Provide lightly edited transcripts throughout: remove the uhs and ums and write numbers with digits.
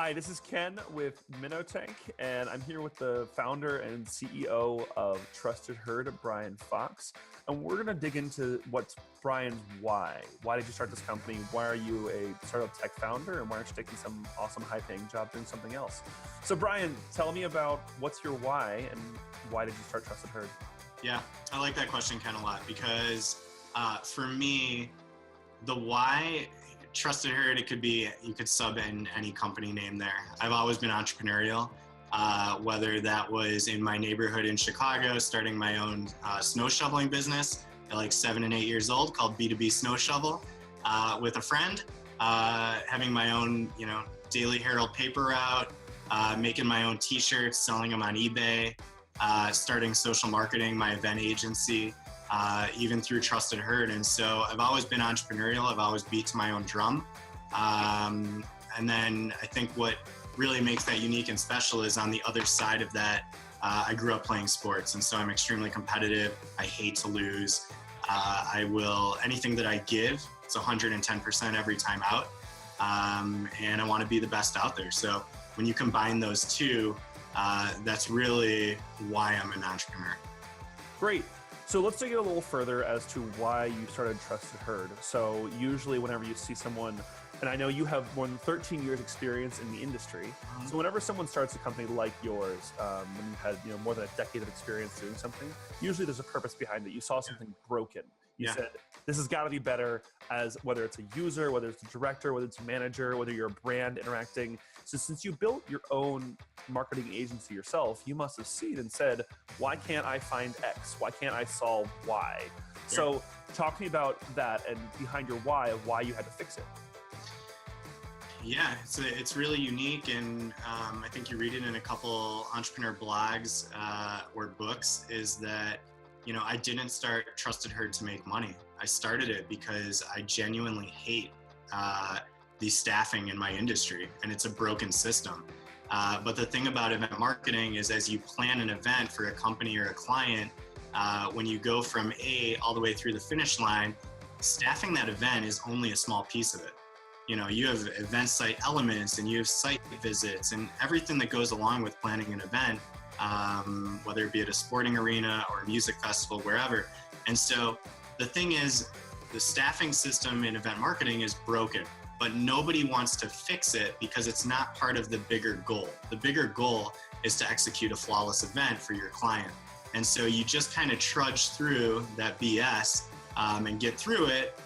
Hi, this is Ken with MinnoTank, and I'm here with the founder and CEO of Trusted Herd, Brian Fox. And we're going to dig into what's Brian's why. Why did you start this company? Why are you a startup tech founder? And why aren't you taking some awesome high-paying job doing something else? So Brian, tell me about what's your why and why did you start Trusted Herd? Yeah, I like that question, Ken, a lot because for me, the why, Trusted Herd, it could be, you could sub in any company name there. I've always been entrepreneurial, whether that was in my neighborhood in Chicago, starting my own snow shoveling business at like 7 and 8 years old called B2B Snow Shovel with a friend, having my own, Daily Herald paper route, making my own t-shirts, selling them on eBay, starting social marketing, my event agency, even through Trusted Herd. And so I've always been entrepreneurial. I've always beat to my own drum. And then I think what really makes that unique and special is on the other side of that, I grew up playing sports. And so I'm extremely competitive. I hate to lose. Anything that I give, it's 110% every time out. And I want to be the best out there. So when you combine those two, that's really why I'm an entrepreneur. Great. So let's dig it a little further as to why you started Trusted Herd. So usually whenever you see someone, and I know you have more than 13 years experience in the industry. So whenever someone starts a company like yours, when you had more than a decade of experience doing something, usually there's a purpose behind it. You saw something broken. You said, this has got to be better, as whether it's a user, whether it's a director, whether it's a manager, whether you're a brand interacting. So since you built your own marketing agency yourself, you must have seen and said, why can't I find X? Why can't I solve Y? So talk to me about that and behind your why of why you had to fix it. Yeah, it's really unique, and I think you read it in a couple entrepreneur blogs or books, is that I didn't start Trusted Herd to make money. I started it because I genuinely hate the staffing in my industry, and it's a broken system. But the thing about event marketing is, as you plan an event for a company or a client, when you go from A all the way through the finish line, staffing that event is only a small piece of it. You have event site elements, and you have site visits, and everything that goes along with planning an event, whether it be at a sporting arena or a music festival, wherever. And so the thing is, the staffing system in event marketing is broken, but nobody wants to fix it because it's not part of the bigger goal. The bigger goal is to execute a flawless event for your client. And so you just kind of trudge through that BS and get through it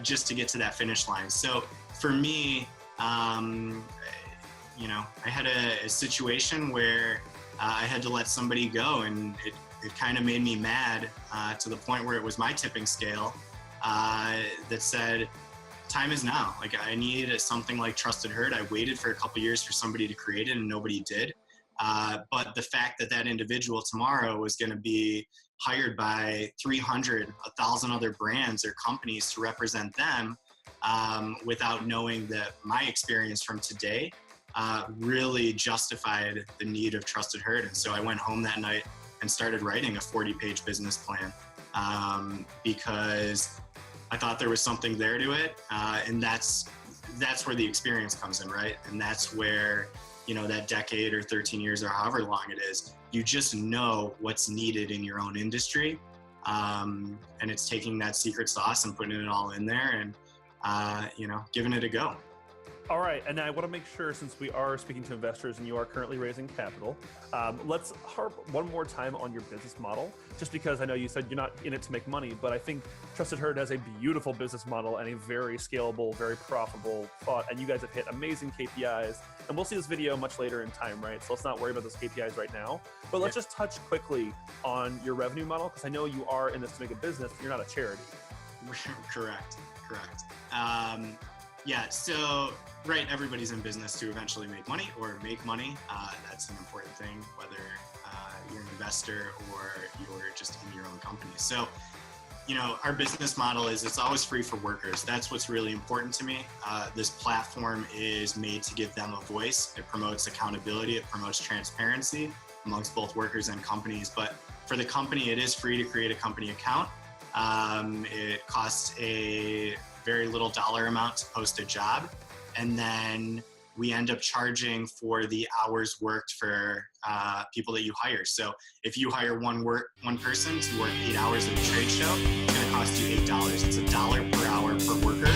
just to get to that finish line. So for me, I had a situation where I had to let somebody go, and it kind of made me mad to the point where it was my tipping scale that said, time is now. Like, I needed something like Trusted Herd. I waited for a couple years for somebody to create it, and nobody did. But the fact that individual tomorrow was going to be hired by 300, 1,000 other brands or companies to represent them without knowing that my experience from today really justified the need of Trusted Herd. And so I went home that night and started writing a 40-page business plan because I thought there was something there to it. And that's where the experience comes in, right? And that's where, that decade or 13 years or however long it is, you just know what's needed in your own industry. And it's taking that secret sauce and putting it all in there and, giving it a go. All right, and I want to make sure, since we are speaking to investors and you are currently raising capital, let's harp one more time on your business model, just because I know you said you're not in it to make money, but I think Trusted Herd has a beautiful business model and a very scalable, very profitable thought, and you guys have hit amazing KPIs, and we'll see this video much later in time, right? So let's not worry about those KPIs right now, but let's just touch quickly on your revenue model, because I know you are in this to make a business, but you're not a charity. Correct. Yeah, so, right, everybody's in business to eventually make money or make money. That's an important thing, whether you're an investor or you're just in your own company. So, our business model is it's always free for workers. That's what's really important to me. This platform is made to give them a voice. It promotes accountability. It promotes transparency amongst both workers and companies. But for the company, it is free to create a company account. It costs a very little dollar amount to post a job. And then we end up charging for the hours worked for people that you hire. So if you hire one person to work 8 hours at a trade show, it's going to cost you $8. It's $1 per hour per worker.